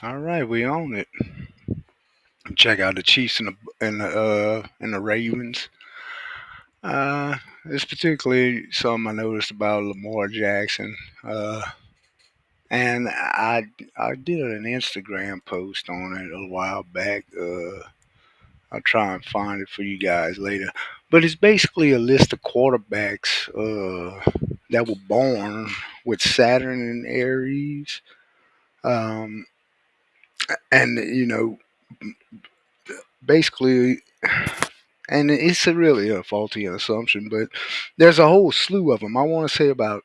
All right, we own it. Check out the Chiefs and the Ravens. Uh, it's particularly something I noticed about Lamar Jackson. Uh, and I did an Instagram post on it a while back. I'll try and find it for you guys later. But it's basically a list of quarterbacks that were born with Saturn and Aries. Um, and basically, and it's really a faulty assumption, but there's a whole slew of them. I want to say about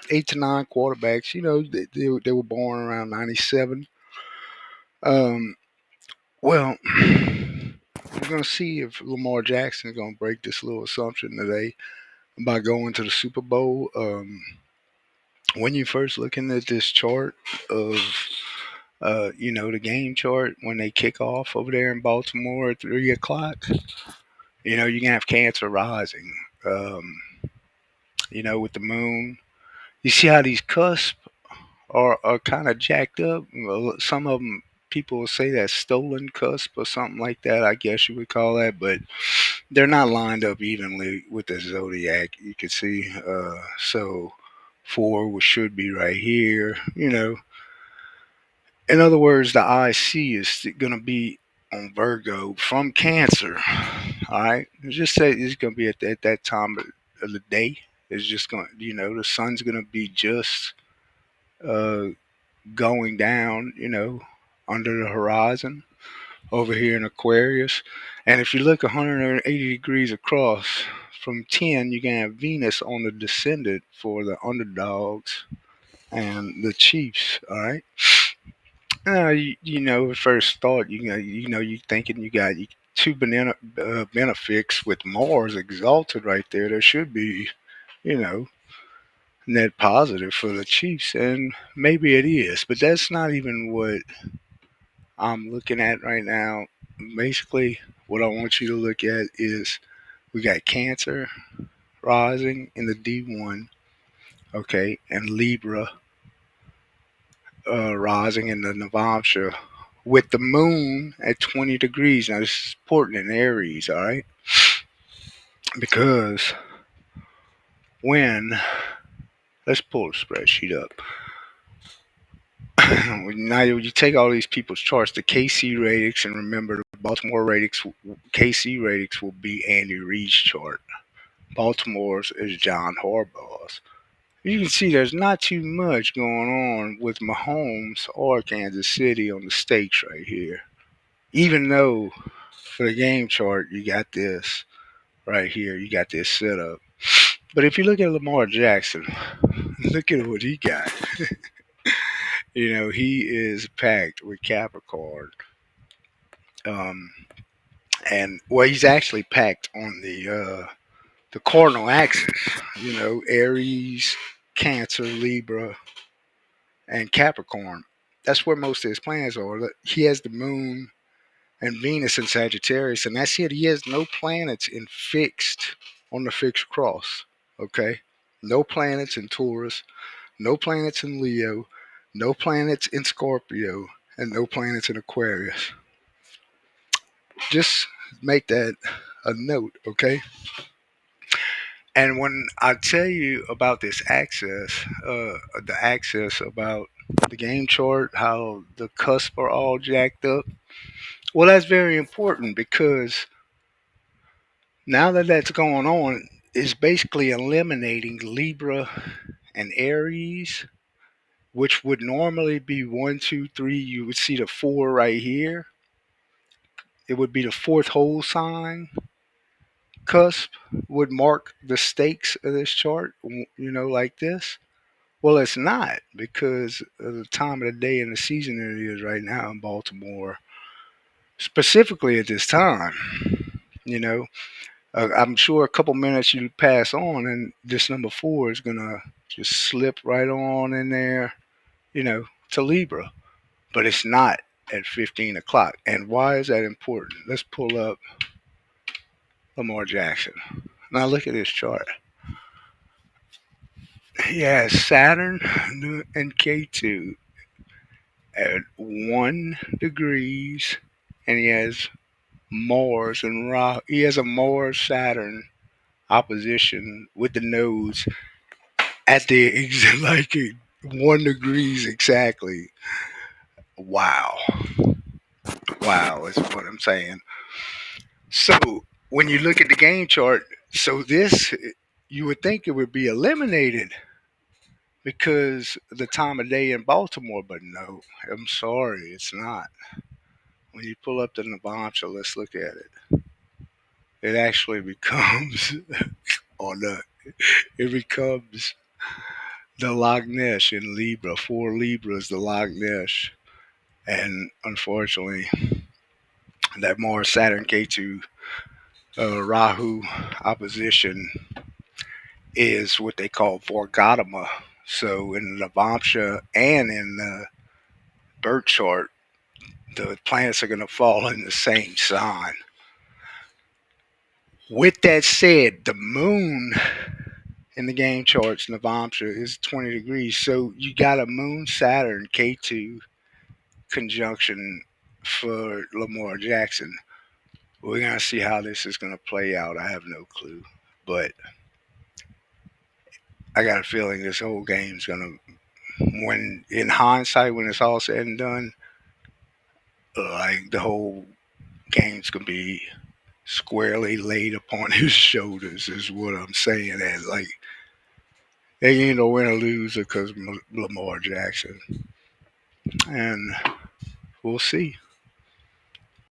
8 to 9 quarterbacks. They were born around '97. Um, well, we're gonna see if Lamar Jackson is gonna break this little assumption today by going to the Super Bowl. When you first looking at this chart of the game chart when they kick off over there in Baltimore at 3 o'clock, you can have Cancer rising. With the moon. You see how these cusps are kind of jacked up. Well, some of them people will say that's stolen cusp or something like that. I guess you would call that, but they're not lined up evenly with the zodiac. You can see, so four should be right here. In other words, the IC is going to be on Virgo from Cancer. All right, just say it's going to be at that time of the day. It's just going, the sun's going to be just uh, going down, under the horizon over here in Aquarius. And if you look 180 degrees across from 10, you can have Venus on the descendant for the underdogs and the Chiefs. All right. At first thought, you thinking you got two benefics with Mars exalted right there. There should be, you know, net positive for the Chiefs, and maybe it is, but that's not even what I'm looking at right now. Basically, what I want you to look at is we got Cancer rising in the D1, okay, and Libra rising in the Navamsha with the moon at 20 degrees. Now, this is important in Aries, all right, because when let's pull the spreadsheet up. Now you take all these people's charts, the KC radix, and remember the Baltimore radix, KC radix will be Andy Reid's chart. Baltimore's is John Harbaugh's. You can see there's not too much going on with Mahomes or Kansas City on the stakes right here. Even though for the game chart you got this right here, you got this setup. But if you look at Lamar Jackson, look at what he got. He is packed with Capricorn. Um, and well, he's actually packed on the cardinal axis. Aries, Cancer, Libra, and Capricorn. That's where most of his plans are. He has the Moon and Venus in Sagittarius, and that's it. He has no planets in fixed on the fixed cross. Okay, no planets in Taurus, no planets in Leo, no planets in Scorpio, and no planets in Aquarius. Just make that a note, okay? And when I tell you about this access, the access about the game chart, how the cusp are all jacked up, well, that's very important because now that that's going on, it's basically eliminating Libra and Aries, which would normally be one, two, three. You would see the four right here. It would be the fourth whole sign cusp would mark the stakes of this chart, like this. Well, it's not because of the time of the day and the season it is right now in Baltimore, specifically at this time. You know, I'm sure a couple minutes you pass on, and this number four is gonna just slip right on in there, to Libra. But it's not at 15 o'clock. And why is that important? Let's pull up Lamar Jackson. Now look at this chart. He has Saturn and K2 at 1 degrees, and he has Mars and Ra. He has a Mars Saturn opposition with the nodes at the like 1 degrees exactly. Wow, wow is what I'm saying. So when you look at the game chart, so this you would think it would be eliminated because of the time of day in Baltimore, but no, I'm sorry, it's not. When you pull up the Navansha, let's look at it. It actually becomes, oh no, it becomes the Loch Ness in Libra. 4 Libra is the Loch Ness. And unfortunately, that Mars Saturn K2 Rahu opposition is what they call Vorgatama. So in the Navamsha and in the birth chart, the planets are going to fall in the same sign. With that said, the moon in the game charts, Navamsha, is 20 degrees. So you got a moon Saturn K2 conjunction for Lamar Jackson. We're going to see how this is going to play out. I have no clue. But I got a feeling this whole game's going to, when in hindsight, when it's all said and done, like the whole game's going to be squarely laid upon his shoulders, is what I'm saying. And like, they ain't no win or loser because Lamar Jackson. And we'll see.